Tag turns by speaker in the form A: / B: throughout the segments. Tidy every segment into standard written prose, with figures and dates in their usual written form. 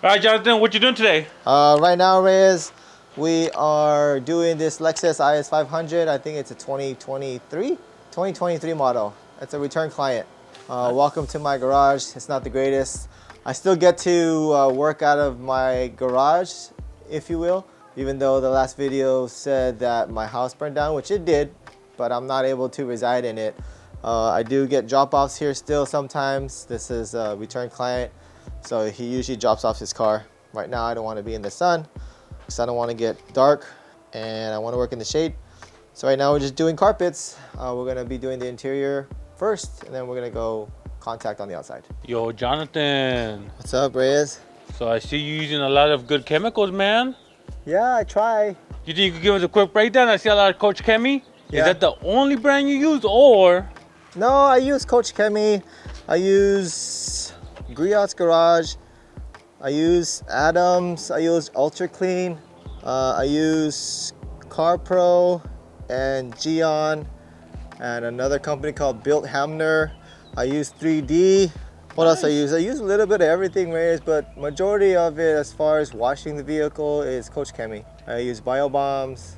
A: All right, Jonathan, what you doing today?
B: Right now, Reyes, we are doing this Lexus IS 500. I think it's a 2023 model. It's a return client. Welcome to my garage. It's not the greatest. I still get to work out of my garage, if you will, even though the last video said that my house burned down, which it did, but I'm not able to reside in it. I do get drop-offs here still sometimes. This is a return client. So he usually drops off his car. Right now I don't want to be in the sun because I don't want to get dark and I want to work in the shade. So right now we're just doing carpets. We're going to be doing the interior first and then we're going to go contact on the outside.
A: Yo, Jonathan.
B: What's up, Reyes?
A: So I see you using a lot of good chemicals, man.
B: Yeah, I try.
A: You think you could give us a quick breakdown? I see a lot of Coach Chemi.
B: Yeah.
A: Is that the only brand you use or?
B: No, I use Coach Chemi. I use Griot's Garage. I use Adams. I use Ultra Clean. I use CarPro and Geon and another company called Built Hamner. I use 3D. What else I use? I use a little bit of everything, Reyes, but majority of it as far as washing the vehicle is Coach Chemi. I use BioBombs,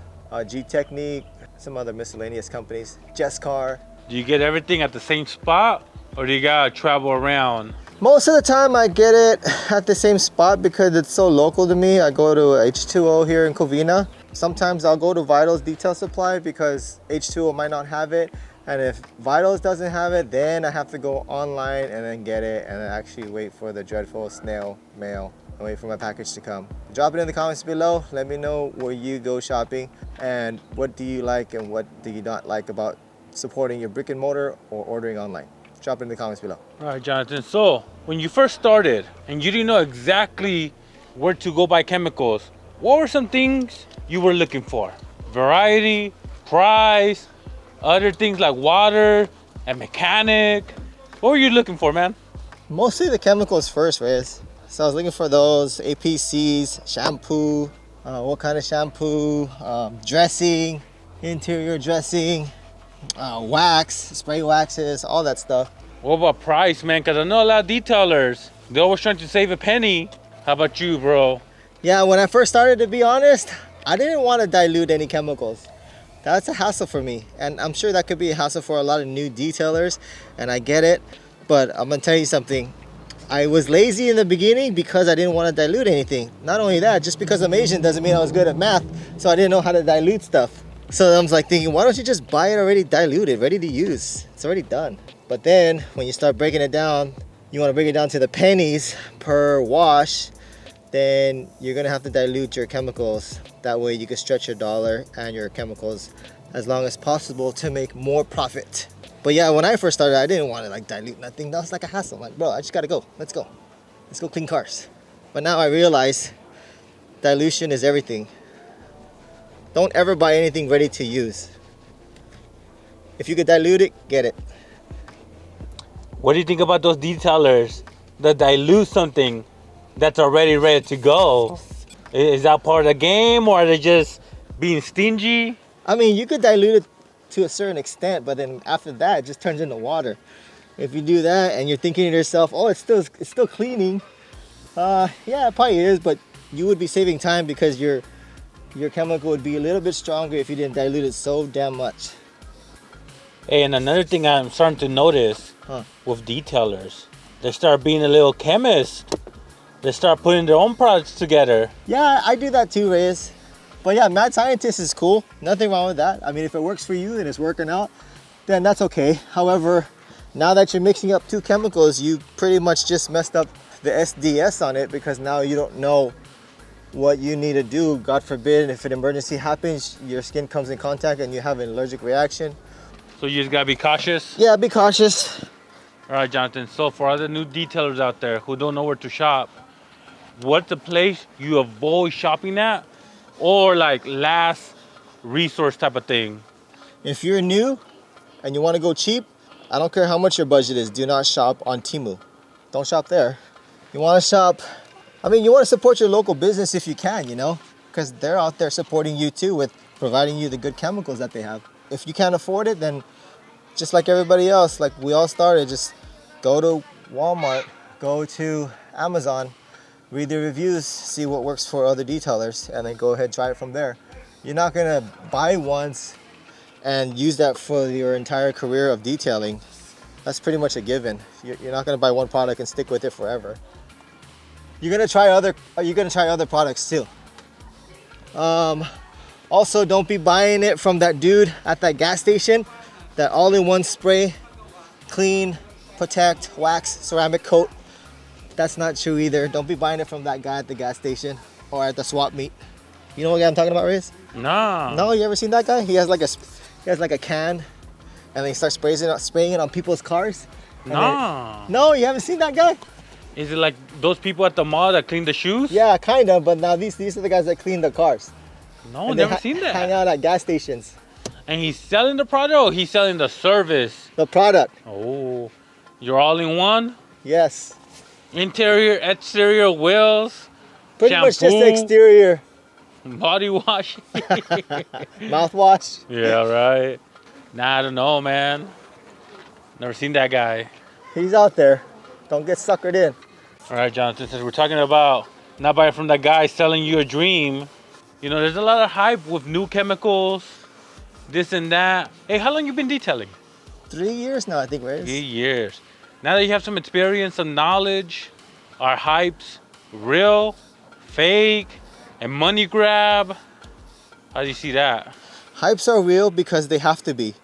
B: G-Technique, some other miscellaneous companies, Jesscar.
A: Do you get everything at the same spot or do you gotta travel around?
B: Most of the time I get it at the same spot because it's so local to me. I go to H2O here in Covina. Sometimes I'll go to Vitals Detail Supply because H2O might not have it. And if Vitals doesn't have it, then I have to go online and then get it and then actually wait for the dreadful snail mail and wait for my package to come. Drop it in the comments below. Let me know where you go shopping and what do you like and what do you not like about supporting your brick and mortar or ordering online. Drop it in the comments below.
A: All right, Jonathan. So when you first started and you didn't know exactly where to go buy chemicals, what were some things you were looking for? Variety, price, other things like water and mechanic. What were you looking for, man?
B: Mostly the chemicals first, Reyes. So I was looking for those APCs, shampoo, what kind of shampoo, dressing, interior dressing, wax, spray waxes, all that stuff.
A: What about price, man? Because I know a lot of detailers, they're always trying to save a penny. How about you, bro?
B: Yeah, when I first started, to be honest, I didn't want to dilute any chemicals. That's a hassle for me. And I'm sure that could be a hassle for a lot of new detailers, and I get it. But I'm going to tell you something. I was lazy in the beginning because I didn't want to dilute anything. Not only that, just because I'm Asian doesn't mean I was good at math, so I didn't know how to dilute stuff. So I was like thinking, why don't you just buy it already diluted, ready to use? It's already done. But then when you start breaking it down, you want to break it down to the pennies per wash, then you're going to have to dilute your chemicals. That way you can stretch your dollar and your chemicals as long as possible to make more profit. But yeah, when I first started, I didn't want to like dilute nothing. That was like a hassle. I'm like, bro, I just got to go. Let's go. Let's go clean cars. But now I realize dilution is everything. Don't ever buy anything ready to use. If you could dilute it, get it.
A: What do you think about those detailers that dilute something that's already ready to go? Is that part of the game or are they just being stingy?
B: I mean, you could dilute it to a certain extent, but then after that, it just turns into water. If you do that and you're thinking to yourself, oh, it's still cleaning. Yeah, it probably is, but you would be saving time because your chemical would be a little bit stronger if you didn't dilute it so damn much.
A: Hey, and another thing I'm starting to notice with detailers, they start being a little chemist. They start putting their own products together.
B: Yeah, I do that too, Reyes. But yeah, mad scientist is cool. Nothing wrong with that. I mean, if it works for you and it's working out, then that's okay. However, now that you're mixing up two chemicals, you pretty much just messed up the SDS on it because now you don't know what you need to do. God forbid, if an emergency happens, your skin comes in contact and you have an allergic reaction.
A: So you just gotta be cautious?
B: Yeah, be cautious.
A: All right, Jonathan. So for other new detailers out there who don't know where to shop, what's the place you avoid shopping at? Or like last resource type of thing?
B: If you're new and you want to go cheap, I don't care how much your budget is, do not shop on Temu. Don't shop there. You want to shop, I mean, you want to support your local business if you can, you know, because they're out there supporting you too with providing you the good chemicals that they have. If you can't afford it, then just like everybody else, like we all started, just go to Walmart, go to Amazon, read the reviews, see what works for other detailers, and then go ahead and try it from there. You're not gonna buy once and use that for your entire career of detailing. That's pretty much a given. You're not gonna buy one product and stick with it forever. You're gonna try other products too. Also, don't be buying it from that dude at that gas station, that all-in-one spray, clean, protect, wax, ceramic coat. That's not true either. Don't be buying it from that guy at the gas station or at the swap meet. You know what guy I'm talking about, Riz?
A: Nah.
B: No, you ever seen that guy? He has like a can, and then he starts spraying it on people's cars.
A: Nah.
B: No, you haven't seen that guy?
A: Is it like those people at the mall that clean the shoes?
B: Yeah, kind of. But now these are the guys that clean the cars.
A: No,
B: And
A: never
B: they
A: seen that.
B: Hang out at gas stations.
A: And he's selling the product or he's selling the service?
B: The product.
A: Oh, you're all in one?
B: Yes.
A: Interior, exterior, wheels,
B: Pretty much just the
A: shampoo,
B: exterior.
A: body wash.
B: Mouthwash.
A: Yeah, right. Nah, I don't know, man. Never seen that guy.
B: He's out there. Don't get suckered in.
A: All right, Jonathan, since we're talking about not buying from that guy selling you a dream, you know, there's a lot of hype with new chemicals, this and that. Hey, how long you been detailing?
B: 3 years now, I think, Riz.
A: 3 years. Now that you have some experience, some knowledge, are hypes real, fake, and money grab? How do you see that?
B: Hypes are real because they have to be.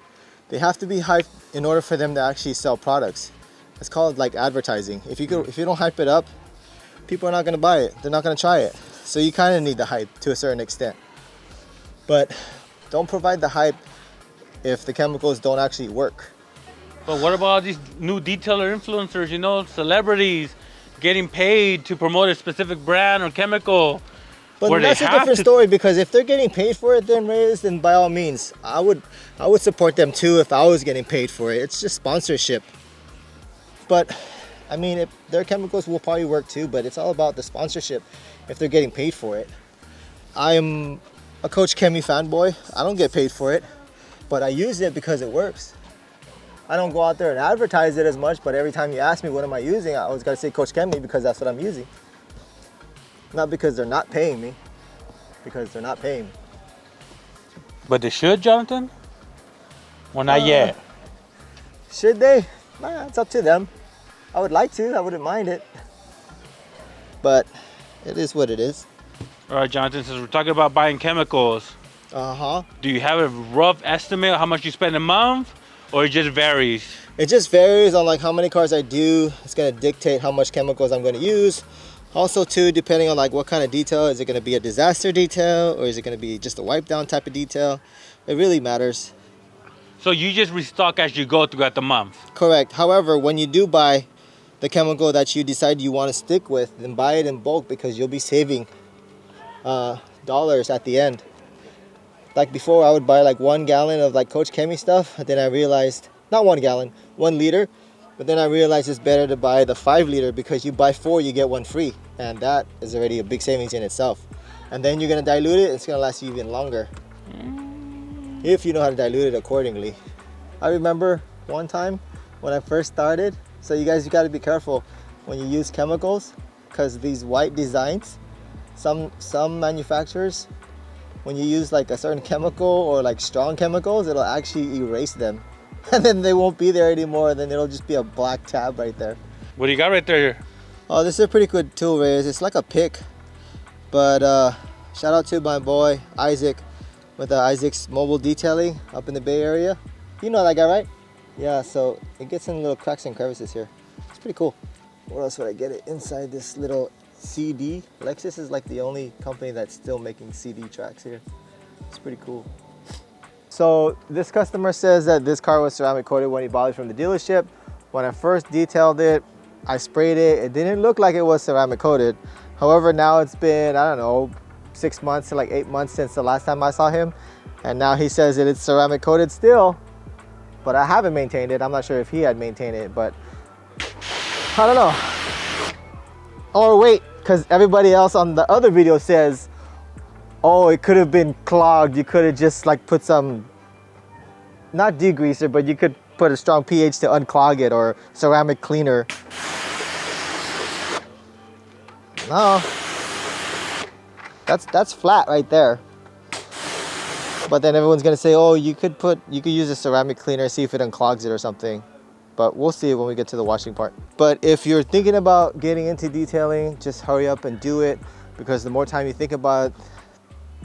B: They have to be hyped in order for them to actually sell products. It's called like advertising. If you don't hype it up, people are not gonna buy it. They're not gonna try it. So you kind of need the hype to a certain extent. But don't provide the hype if the chemicals don't actually work.
A: But what about these new detailer influencers, you know, celebrities getting paid to promote a specific brand or chemical?
B: But
A: where
B: that's
A: they
B: a
A: have
B: different
A: to-
B: story, because if they're getting paid for it, then by all means, I would support them too if I was getting paid for it. It's just sponsorship. But I mean, their chemicals will probably work too, but it's all about the sponsorship if they're getting paid for it. I'm a Coach Chemi fanboy. I don't get paid for it, but I use it because it works. I don't go out there and advertise it as much, but every time you ask me what am I using, I always gotta say Coach Chemi because that's what I'm using. Not because they're not paying me, because they're not paying me.
A: But they should, Jonathan? Well, not yet.
B: Should they? Nah, it's up to them. I would like to, I wouldn't mind it. But it is what it is.
A: All right, Jonathan, since we're talking about buying chemicals,
B: Uh-huh.
A: do you have a rough estimate of how much you spend a month? Or it just varies?
B: It just varies on like how many cars I do. It's gonna dictate how much chemicals I'm gonna use. Also too, depending on like what kind of detail. Is it gonna be a disaster detail or is it gonna be just a wipe down type of detail? It really matters.
A: So you just restock as you go throughout the month?
B: Correct. However, when you do buy the chemical that you decide you want to stick with, then buy it in bulk because you'll be saving dollars at the end. Like before, I would buy like 1 gallon of like Coach Chemi stuff. Then I realized, not 1 gallon, 1 liter. But then I realized it's better to buy the 5 liter because you buy 4, you get 1 free. And that is already a big savings in itself. And then you're going to dilute it, it's going to last you even longer. If you know how to dilute it accordingly. I remember one time when I first started, so you guys, you got to be careful when you use chemicals because these white designs, some manufacturers, when you use like a certain chemical or like strong chemicals, it'll actually erase them. And then they won't be there anymore. Then it'll just be a black tab right there.
A: What do you got right there?
B: Oh, this is a pretty good tool, Riz. It's like a pick. But shout out to my boy, Isaac, with Isaac's Mobile Detailing up in the Bay Area. You know that guy, right? Yeah, so it gets in little cracks and crevices here. It's pretty cool. What else would I get it inside this little CD? Lexus is like the only company that's still making CD tracks here. It's pretty cool. So this customer says that this car was ceramic coated when he bought it from the dealership. When I first detailed it, I sprayed it. It didn't look like it was ceramic coated. However, now it's been, I don't know, 6 months to like 8 months since the last time I saw him. And now he says that it's ceramic coated still, but I haven't maintained it. I'm not sure if he had maintained it, but I don't know. Or wait, because everybody else on the other video says, oh, it could have been clogged. You could have just like put some, not degreaser, but you could put a strong pH to unclog it or ceramic cleaner. No. That's flat right there. But then everyone's gonna say, oh, you could use a ceramic cleaner, see if it unclogs it or something. But we'll see when we get to the washing part. But if you're thinking about getting into detailing, just hurry up and do it, because the more time you think about it,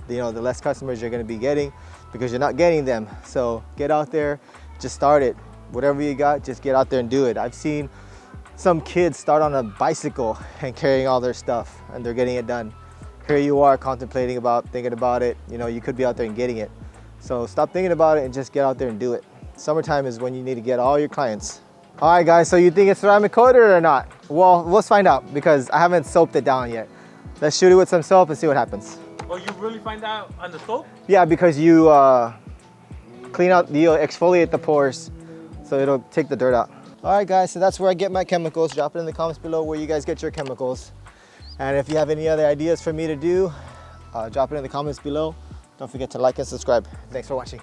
B: the less customers you're gonna be getting, because you're not getting them. So get out there, just start it. Whatever you got, just get out there and do it. I've seen some kids start on a bicycle and carrying all their stuff, and they're getting it done. Here you are thinking about it. You could be out there and getting it. So stop thinking about it and just get out there and do it. Summertime is when you need to get all your clients. All right, guys, so you think it's ceramic coated or not? Well, let's find out, because I haven't soaped it down yet. Let's shoot it with some soap and see what happens.
A: Oh, you really find out on the soap?
B: Yeah, because you clean out, you exfoliate the pores, so it'll take the dirt out. All right, guys, so that's where I get my chemicals. Drop it in the comments below where you guys get your chemicals. And if you have any other ideas for me to do, drop it in the comments below. Don't forget to like and subscribe. Thanks for watching.